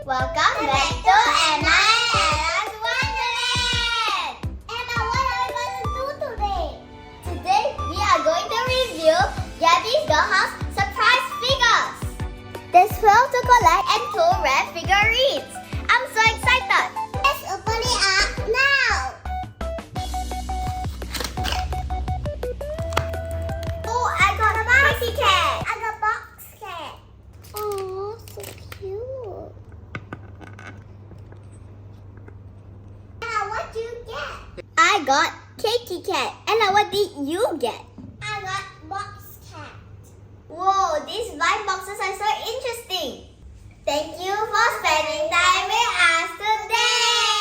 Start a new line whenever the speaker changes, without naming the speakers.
Welcome back to Emma and Ella's Wonderland! Emma, what are we going to do today? Today, we are going to review Gabby Dollhouse surprise figures. There's 12 to collect and 2 rare figurines. I'm so excited! Let's open it up now! Oh, I got a boxy cat! I got a box cat! Oh, so cute! Ella, what did you get? I got Cakey Cat. Ella, what did you get? I got Box Cat. Whoa, these blind boxes are so interesting. Thank you for spending time with us today.